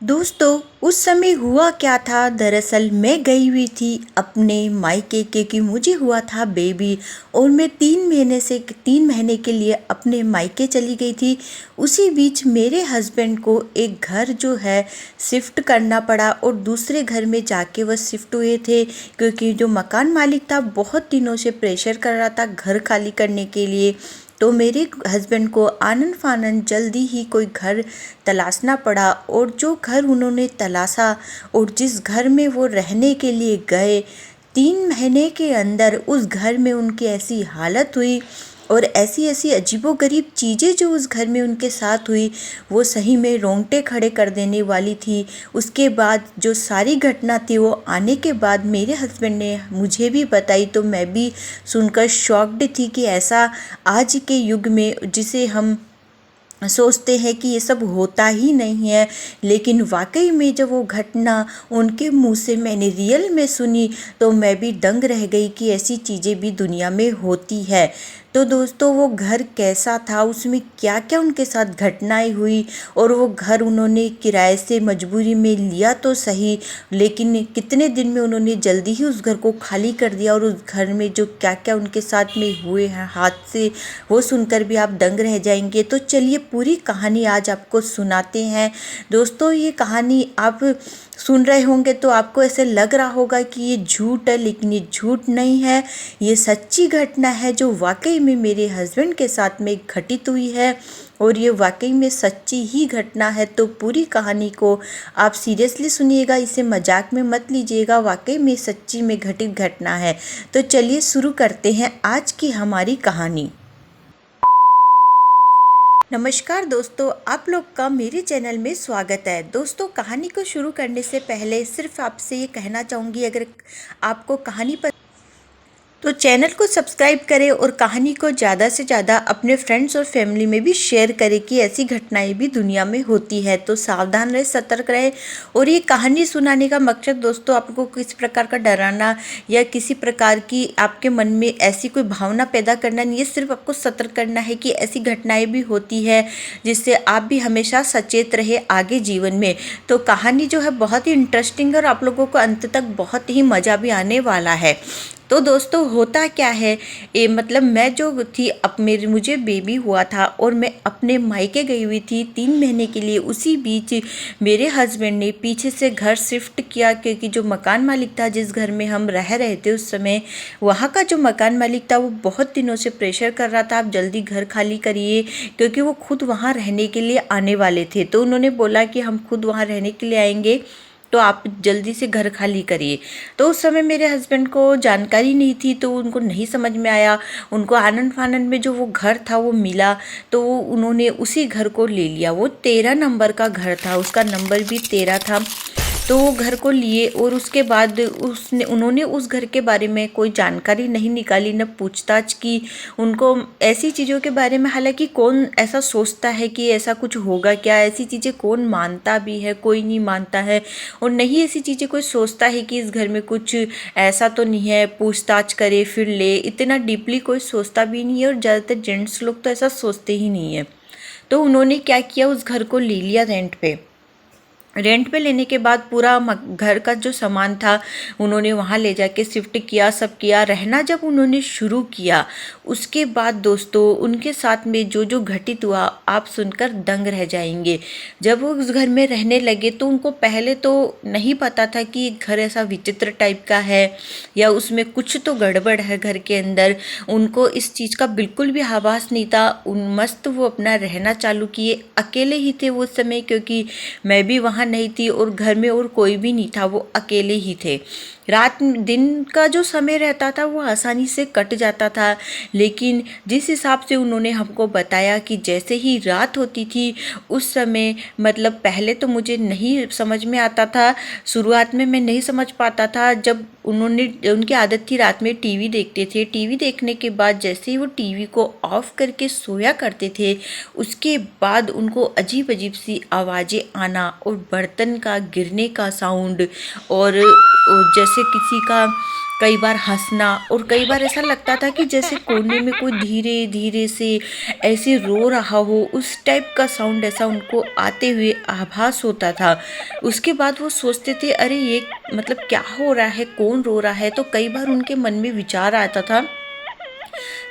दोस्तों, उस समय हुआ क्या था। दरअसल मैं गई हुई थी अपने मायके क्योंकि मुझे हुआ था बेबी और मैं 3 महीने के लिए अपने मायके चली गई थी। उसी बीच मेरे हस्बैंड को एक घर जो है शिफ्ट करना पड़ा और दूसरे घर में जाके वह शिफ्ट हुए थे क्योंकि जो मकान मालिक था बहुत दिनों से प्रेशर कर रहा था घर खाली करने के लिए। तो मेरे हस्बैंड को आनन फानन जल्दी ही कोई घर तलाशना पड़ा और जो घर उन्होंने तलाशा और जिस घर में वो रहने के लिए गए, 3 महीने के अंदर उस घर में उनकी ऐसी हालत हुई और ऐसी ऐसी अजीबोगरीब चीज़ें जो उस घर में उनके साथ हुई, वो सही में रोंगटे खड़े कर देने वाली थी। उसके बाद जो सारी घटना थी वो आने के बाद मेरे हस्बैंड ने मुझे भी बताई, तो मैं भी सुनकर शॉक्ड थी कि ऐसा आज के युग में जिसे हम सोचते हैं कि ये सब होता ही नहीं है, लेकिन वाकई में जब वो घटना उनके मुंह से मैंने रियल में सुनी तो मैं भी दंग रह गई कि ऐसी चीज़ें भी दुनिया में होती है। तो दोस्तों, वो घर कैसा था, उसमें क्या क्या उनके साथ घटनाएं हुई और वो घर उन्होंने किराए से मजबूरी में लिया तो सही, लेकिन कितने दिन में उन्होंने जल्दी ही उस घर को खाली कर दिया और उस घर में जो क्या क्या उनके साथ में हुए हैं हादसे, वो सुनकर भी आप दंग रह जाएंगे। तो चलिए पूरी कहानी आज आपको सुनाते हैं। दोस्तों, ये कहानी आप सुन रहे होंगे तो आपको ऐसे लग रहा होगा कि ये झूठ है, लेकिन ये झूठ नहीं है, ये सच्ची घटना है जो वाकई में मेरे हस्बैंड के साथ में घटित हुई है और ये वाकई में सच्ची ही घटना है। तो पूरी कहानी को आप सीरियसली सुनिएगा, इसे मजाक में मत लीजिएगा, वाकई में सच्ची में घटित घटना है। तो चलिए शुरू करते हैं आज की हमारी कहानी। नमस्कार दोस्तों, आप लोग का मेरे चैनल में स्वागत है। दोस्तों, कहानी को शुरू करने से पहले सिर्फ आपसे ये कहना चाहूँगी, अगर आपको कहानी तो चैनल को सब्सक्राइब करें और कहानी को ज़्यादा से ज़्यादा अपने फ्रेंड्स और फैमिली में भी शेयर करें कि ऐसी घटनाएं भी दुनिया में होती है। तो सावधान रहे, सतर्क रहे। और ये कहानी सुनाने का मकसद दोस्तों आपको किसी प्रकार का डराना या किसी प्रकार की आपके मन में ऐसी कोई भावना पैदा करना नहीं है, सिर्फ आपको सतर्क करना है कि ऐसी घटनाएँ भी होती है जिससे आप भी हमेशा सचेत रहे आगे जीवन में। तो कहानी जो है बहुत ही इंटरेस्टिंग और आप लोगों को अंत तक बहुत ही मज़ा भी आने वाला है। तो दोस्तों, होता क्या है, मतलब मैं जो थी मुझे बेबी हुआ था और मैं अपने मायके गई हुई थी 3 महीने के लिए। उसी बीच मेरे हस्बैंड ने पीछे से घर शिफ्ट किया क्योंकि जो मकान मालिक था जिस घर में हम रह रहे थे उस समय, वहाँ का जो मकान मालिक था वो बहुत दिनों से प्रेशर कर रहा था, आप जल्दी घर खाली करिए, क्योंकि वो खुद वहाँ रहने के लिए आने वाले थे। तो उन्होंने बोला कि हम खुद वहाँ रहने के लिए आएंगे तो आप जल्दी से घर खाली करिए। तो उस समय मेरे हस्बैंड को जानकारी नहीं थी, तो उनको नहीं समझ में आया। उनको आनन फानन में जो वो घर था वो मिला, तो उन्होंने उसी घर को ले लिया। वो 13 नंबर का घर था, उसका नंबर भी 13 था। तो वो घर को लिए और उसके बाद उन्होंने उस घर के बारे में कोई जानकारी नहीं निकाली, न पूछताछ की उनको ऐसी चीज़ों के बारे में। हालांकि कौन ऐसा सोचता है कि ऐसा कुछ होगा क्या, ऐसी चीज़ें कौन मानता भी है, कोई नहीं मानता है। और नहीं ऐसी चीज़ें कोई सोचता है कि इस घर में कुछ ऐसा तो नहीं है, पूछताछ करे फिर ले, इतना डीपली कोई सोचता भी नहीं है और ज़्यादातर जेंट्स लोग तो ऐसा सोचते ही नहीं है। तो उन्होंने क्या किया, उस घर को ले लिया रेंट पे। रेंट पे लेने के बाद पूरा घर का जो सामान था उन्होंने वहाँ ले जाके शिफ्ट किया, सब किया। रहना जब उन्होंने शुरू किया उसके बाद दोस्तों उनके साथ में जो जो घटित हुआ आप सुनकर दंग रह जाएंगे। जब वो उस घर में रहने लगे तो उनको पहले तो नहीं पता था कि घर ऐसा विचित्र टाइप का है या उसमें कुछ तो गड़बड़ है घर के अंदर। उनको इस चीज़ का बिल्कुल भी आभास नहीं था। मस्त वो अपना रहना चालू किए। अकेले ही थे वो उस समय, क्योंकि मैं भी वहाँ नहीं थी और घर में और कोई भी नहीं था, वो अकेले ही थे। रात दिन का जो समय रहता था वो आसानी से कट जाता था, लेकिन जिस हिसाब से उन्होंने हमको बताया कि जैसे ही रात होती थी उस समय, मतलब पहले तो मुझे नहीं समझ में आता था, शुरुआत में मैं नहीं समझ पाता था। जब उनकी आदत थी रात में टीवी देखते थे, टीवी देखने के बाद जैसे ही वो टीवी को ऑफ करके सोया करते थे उसके बाद उनको अजीब अजीब सी आवाज़ें आना और बर्तन का गिरने का साउंड और जैसे किसी का कई बार हंसना, और कई बार ऐसा लगता था कि जैसे कोने में कोई धीरे धीरे से ऐसे रो रहा हो, उस टाइप का साउंड ऐसा उनको आते हुए आभास होता था। उसके बाद वो सोचते थे अरे ये मतलब क्या हो रहा है, कौन रो रहा है। तो कई बार उनके मन में विचार आता था,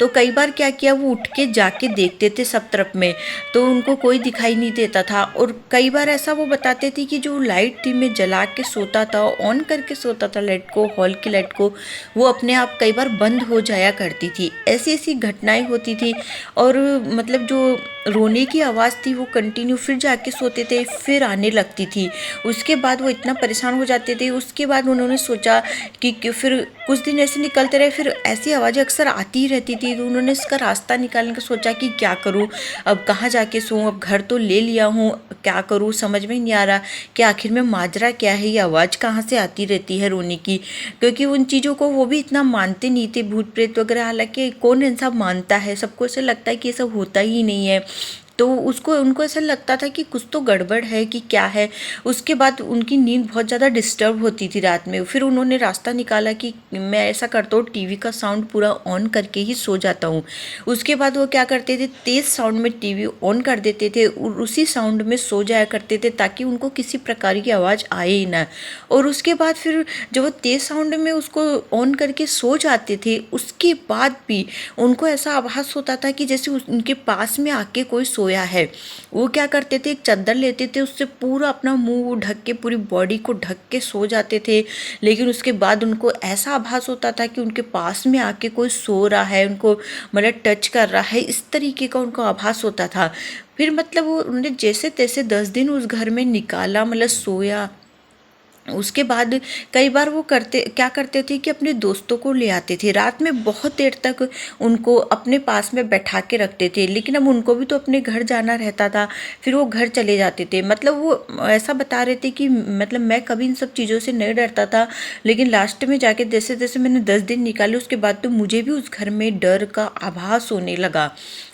तो कई बार क्या किया, वो उठ के जाके देखते थे सब तरफ में, तो उनको कोई दिखाई नहीं देता था। और कई बार ऐसा वो बताते थे कि जो लाइट थी मैं जला के सोता था, ऑन करके सोता था लाइट को, हॉल की लाइट को, वो अपने आप कई बार बंद हो जाया करती थी। ऐसी ऐसी घटनाएं होती थी। और मतलब जो रोने की आवाज़ थी वो कंटिन्यू, फिर जाके सोते थे फिर आने लगती थी। उसके बाद वो इतना परेशान हो जाते थे। उसके बाद उन्होंने सोचा कि फिर कुछ दिन ऐसे निकलते रहे, फिर ऐसी आवाज़ें अक्सर आती ही रहती थी। तो उन्होंने इसका रास्ता निकालने का सोचा कि क्या करूँ, अब कहाँ जाके सोऊं, अब घर तो ले लिया हूँ, क्या करूँ समझ में नहीं आ रहा कि आखिर में माजरा क्या है, ये आवाज़ कहाँ से आती रहती है रोने की। क्योंकि उन चीज़ों को वो भी इतना मानते नहीं थे, भूत प्रेत वगैरह, हालांकि कौन इंसान मानता है, सबको ऐसा लगता है कि ये सब होता ही नहीं है। तो उसको उनको ऐसा लगता था कि कुछ तो गड़बड़ है कि क्या है। उसके बाद उनकी नींद बहुत ज़्यादा डिस्टर्ब होती थी रात में। फिर उन्होंने रास्ता निकाला कि मैं ऐसा करता हूँ, टीवी का साउंड पूरा ऑन करके ही सो जाता हूँ। उसके बाद वो क्या करते थे, तेज़ साउंड में टीवी ऑन कर देते थे और उसी साउंड में सो जाया करते थे, ताकि उनको किसी प्रकार की आवाज़ आए ही ना। और उसके बाद फिर जब वो तेज़ साउंड में उसको ऑन करके सो जाते थे, उसके बाद भी उनको ऐसा आभास होता था कि जैसे उनके पास में आके कोई सोया है। वो क्या करते थे, एक चादर लेते थे, उससे पूरा अपना मुंह ढक के, पूरी बॉडी को ढक के सो जाते थे। लेकिन उसके बाद उनको ऐसा आभास होता था कि उनके पास में आके कोई सो रहा है, उनको मतलब टच कर रहा है, इस तरीके का उनको आभास होता था। फिर मतलब वो उन्होंने जैसे तैसे 10 दिन उस घर में निकाला, मतलब सोया। उसके बाद कई बार वो क्या करते थे कि अपने दोस्तों को ले आते थे, रात में बहुत देर तक उनको अपने पास में बैठा के रखते थे। लेकिन अब उनको भी तो अपने घर जाना रहता था, फिर वो घर चले जाते थे। मतलब वो ऐसा बता रहे थे कि मतलब मैं कभी इन सब चीज़ों से नहीं डरता था, लेकिन लास्ट में जाके जैसे जैसे मैंने 10 दिन निकाले, उसके बाद तो मुझे भी उस घर में डर का आभास होने लगा।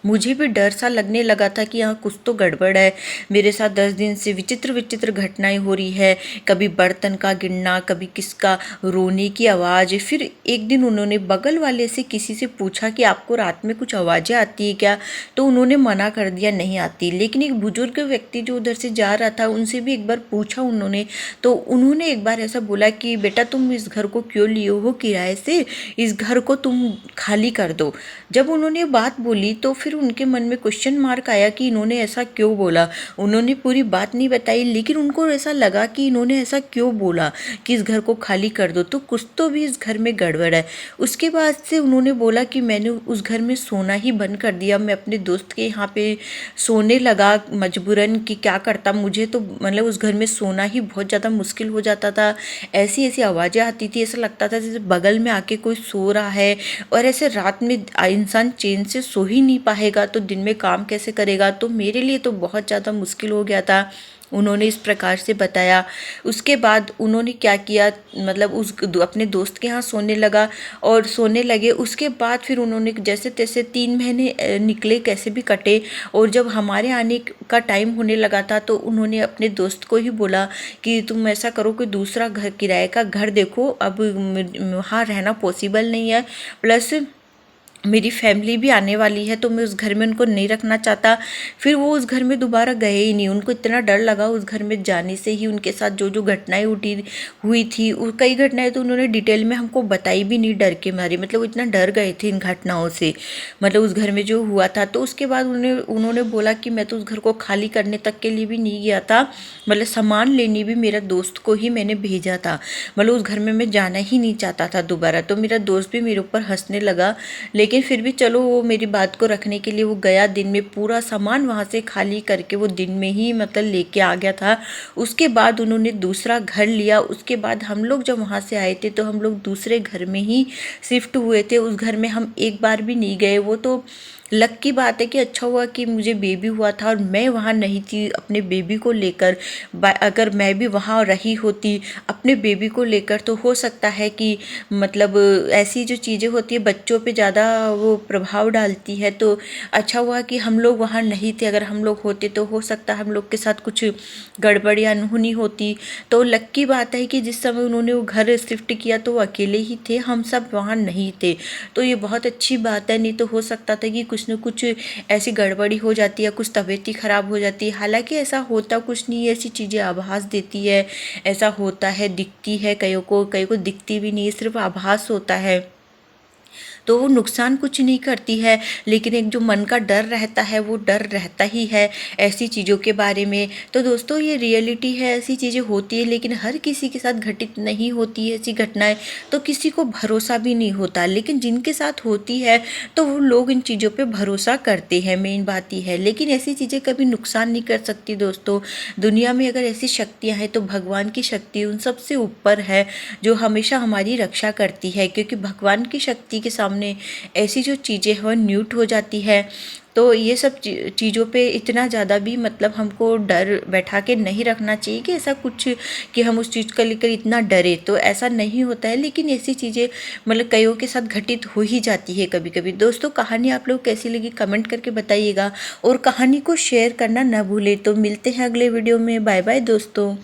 मुझे भी डर सा लगने लगा था कि यहाँ कुछ तो गड़बड़ है, मेरे साथ 10 दिन से विचित्र विचित्र घटनाएं हो रही है। कभी बर्तन का गिरना, कभी किसका रोने की आवाज़। फिर एक दिन उन्होंने बगल वाले से किसी से पूछा कि आपको रात में कुछ आवाज़ें आती है क्या, तो उन्होंने मना कर दिया नहीं आती। लेकिन एक बुजुर्ग व्यक्ति जो उधर से जा रहा था, उनसे भी एक बार पूछा उन्होंने, तो उन्होंने एक बार ऐसा बोला कि बेटा तुम इस घर को क्यों लिए हो किराए से, इस घर को तुम खाली कर दो। जब उन्होंने बात बोली तो फिर उनके मन में क्वेश्चन मार्क आया कि इन्होंने ऐसा क्यों बोला। उन्होंने पूरी बात नहीं बताई, लेकिन उनको ऐसा लगा कि इन्होंने ऐसा क्यों बोला कि इस घर को खाली कर दो, तो कुछ तो भी इस घर में गड़बड़ है। उसके बाद से उन्होंने बोला कि मैंने उस घर में सोना ही बंद कर दिया, मैं अपने दोस्त के यहाँ पे सोने लगा मजबूरन, कि क्या करता, मुझे तो मतलब उस घर में सोना ही बहुत ज़्यादा मुश्किल हो जाता था। ऐसी ऐसी आवाज़ें आती थी, ऐसा लगता था जैसे बगल में आके कोई सो रहा है। और ऐसे रात में इंसान चैन से सो ही नहीं पाएगा तो दिन में काम कैसे करेगा। तो मेरे लिए तो बहुत ज़्यादा मुश्किल हो गया था। उन्होंने इस प्रकार से बताया। उसके बाद उन्होंने क्या किया, मतलब अपने दोस्त के यहाँ सोने लगा और सोने लगे। उसके बाद फिर उन्होंने जैसे तैसे 3 महीने निकले, कैसे भी कटे। और जब हमारे आने का टाइम होने लगा था, तो उन्होंने अपने दोस्त को ही बोला कि तुम ऐसा करो कि दूसरा घर, किराए का घर देखो, अब वहाँ रहना पॉसिबल नहीं है, प्लस मेरी फैमिली भी आने वाली है, तो मैं उस घर में उनको नहीं रखना चाहता। फिर वो उस घर में दोबारा गए ही नहीं। उनको इतना डर लगा उस घर में जाने से ही, उनके साथ जो जो घटनाएं हुई थी, कई घटनाएं तो उन्होंने डिटेल में हमको बताई भी नहीं, डर के मारे। मतलब वो इतना डर गए थे इन घटनाओं से, मतलब उस घर में जो हुआ था। तो उसके बाद उन्होंने बोला कि मैं तो उस घर को खाली करने तक के लिए भी नहीं गया था, मतलब सामान लेने भी मेरा दोस्त को ही मैंने भेजा था। मतलब उस घर में मैं जाना ही नहीं चाहता था दोबारा। तो मेरा दोस्त भी मेरे ऊपर हंसने लगा, लेकिन फिर भी चलो वो मेरी बात को रखने के लिए वो गया। दिन में पूरा सामान वहाँ से खाली करके वो दिन में ही मतलब लेके आ गया था। उसके बाद उन्होंने दूसरा घर लिया। उसके बाद हम लोग जब वहाँ से आए थे, तो हम लोग दूसरे घर में ही शिफ्ट हुए थे। उस घर में हम एक बार भी नहीं गए। वो तो लक की बात है कि अच्छा हुआ कि मुझे बेबी हुआ था और मैं वहाँ नहीं थी अपने बेबी को लेकर। अगर मैं भी वहाँ रही होती अपने बेबी को लेकर तो हो सकता है कि मतलब ऐसी जो चीज़ें होती है बच्चों पे ज़्यादा वो प्रभाव डालती है। तो अच्छा हुआ कि हम लोग वहाँ नहीं थे, अगर हम लोग होते तो हो सकता है हम लोग के साथ कुछ गड़बड़ या अनहोनी होती। तो लक की बात है कि जिस समय उन्होंने वो घर शिफ्ट किया तो वो अकेले ही थे, हम सब वहाँ नहीं थे। तो ये बहुत अच्छी बात है, नहीं तो हो सकता था कि कुछ न कुछ ऐसी गड़बड़ी हो जाती है, कुछ तबीयत ही ख़राब हो जाती है। हालांकि ऐसा होता कुछ नहीं है, ऐसी चीज़ें आभास देती है, ऐसा होता है, दिखती है कईयों को दिखती भी नहीं है, सिर्फ आभास होता है। तो वो नुकसान कुछ नहीं करती है, लेकिन एक जो मन का डर रहता है वो डर रहता ही है ऐसी चीज़ों के बारे में। तो दोस्तों ये रियलिटी है, ऐसी चीज़ें होती है, लेकिन हर किसी के साथ घटित नहीं होती है ऐसी घटनाएं, तो किसी को भरोसा भी नहीं होता। लेकिन जिनके साथ होती है तो वो लोग इन चीज़ों पे भरोसा करते हैं, मेन बात ही है। लेकिन ऐसी चीज़ें कभी नुकसान नहीं कर सकती दोस्तों। दुनिया में अगर ऐसी शक्तियाँ हैं तो भगवान की शक्ति उन सबसे ऊपर है, जो हमेशा हमारी रक्षा करती है, क्योंकि भगवान की शक्ति के सामने ऐसी जो चीज़ें हैं वो न्यूट हो जाती है। तो ये सब चीज़ों पे इतना ज़्यादा भी मतलब हमको डर बैठा के नहीं रखना चाहिए कि ऐसा कुछ कि हम उस चीज़ को लेकर इतना डरे, तो ऐसा नहीं होता है। लेकिन ऐसी चीज़ें मतलब कईयों के साथ घटित हो ही जाती है कभी कभी। दोस्तों कहानी आप लोग कैसी लगी कमेंट करके बताइएगा, और कहानी को शेयर करना ना भूलें। तो मिलते हैं अगले वीडियो में, बाय बाय दोस्तों।